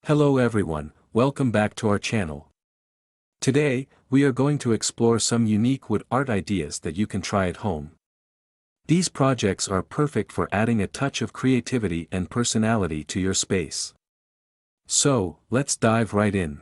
Hello everyone, welcome back to our channel. Today, we are going to explore some unique wood art ideas that you can try at home. These projects are perfect for adding a touch of creativity and personality to your space. So, let's dive right in.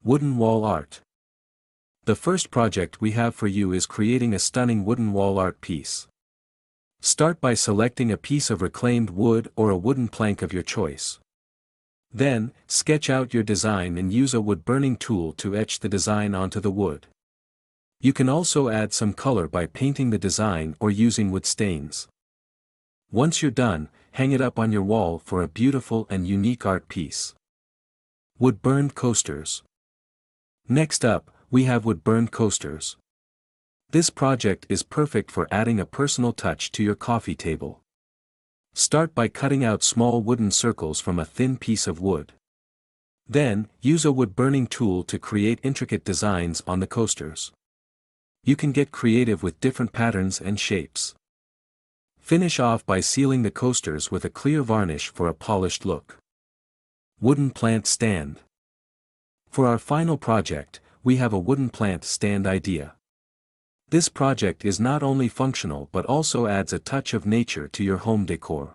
Wooden wall art. The first project we have for you is creating a stunning wooden wall art piece. Start by selecting a piece of reclaimed wood or a wooden plank of your choice. Then, sketch out your design and use a wood-burning tool to etch the design onto the wood. You can also add some color by painting the design or using wood stains. Once you're done, hang it up on your wall for a beautiful and unique art piece. Wood-burned coasters. Next up, we have wood-burned coasters. This project is perfect for adding a personal touch to your coffee table. Start by cutting out small wooden circles from a thin piece of wood. Then, use a wood-burning tool to create intricate designs on the coasters. You can get creative with different patterns and shapes. Finish off by sealing the coasters with a clear varnish for a polished look. Wooden plant stand. For our final project, we have a wooden plant stand idea. This project is not only functional but also adds a touch of nature to your home decor.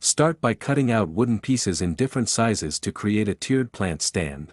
Start by cutting out wooden pieces in different sizes to create a tiered plant stand.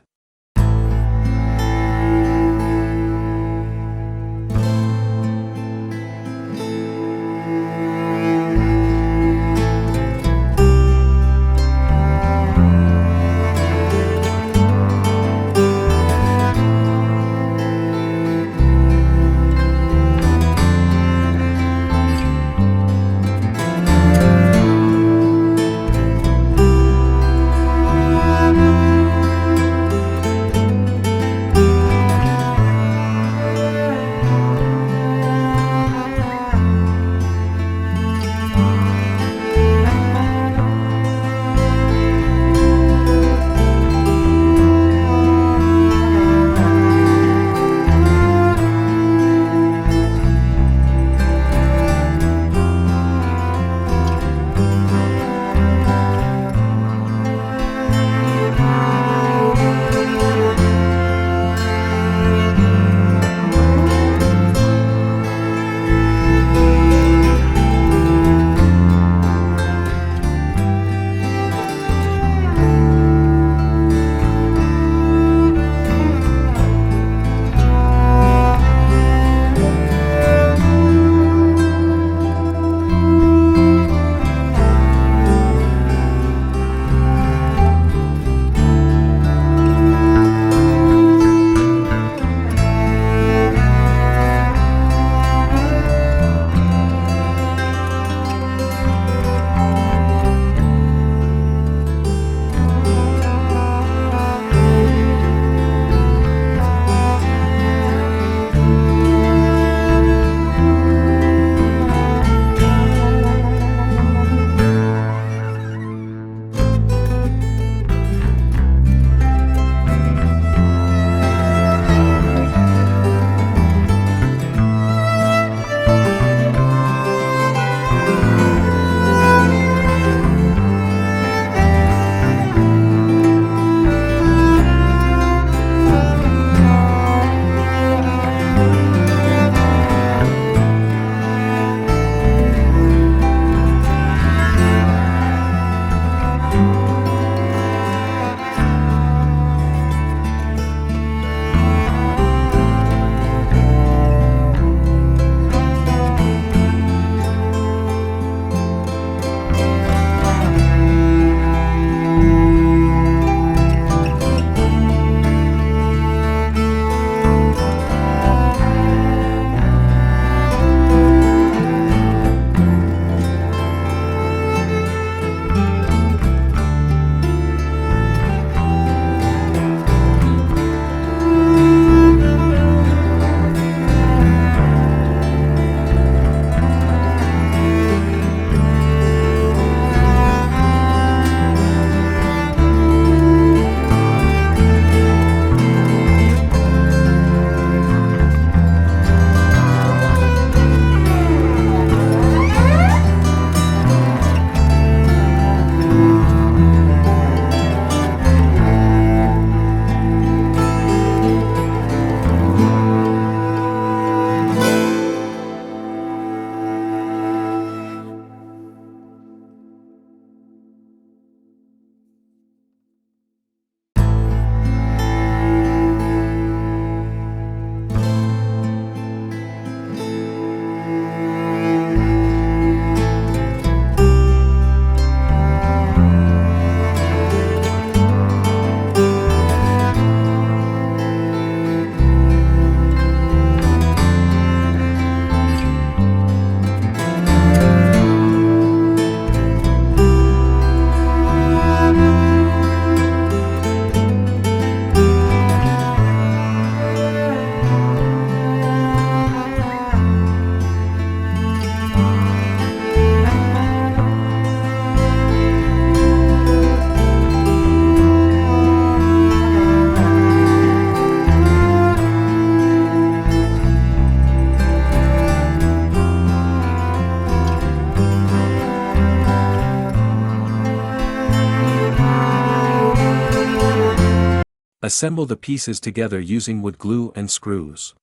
Assemble the pieces together using wood glue and screws.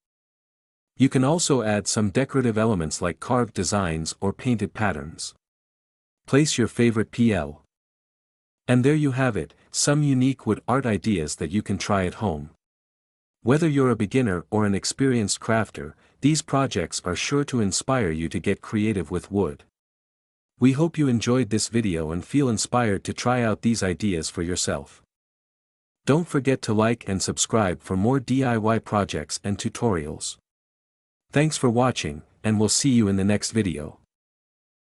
You can also add some decorative elements like carved designs or painted patterns. Place your favorite PL. And there you have it, some unique wood art ideas that you can try at home. Whether you're a beginner or an experienced crafter, these projects are sure to inspire you to get creative with wood. We hope you enjoyed this video and feel inspired to try out these ideas for yourself. Don't forget to like and subscribe for more DIY projects and tutorials. Thanks for watching, and we'll see you in the next video.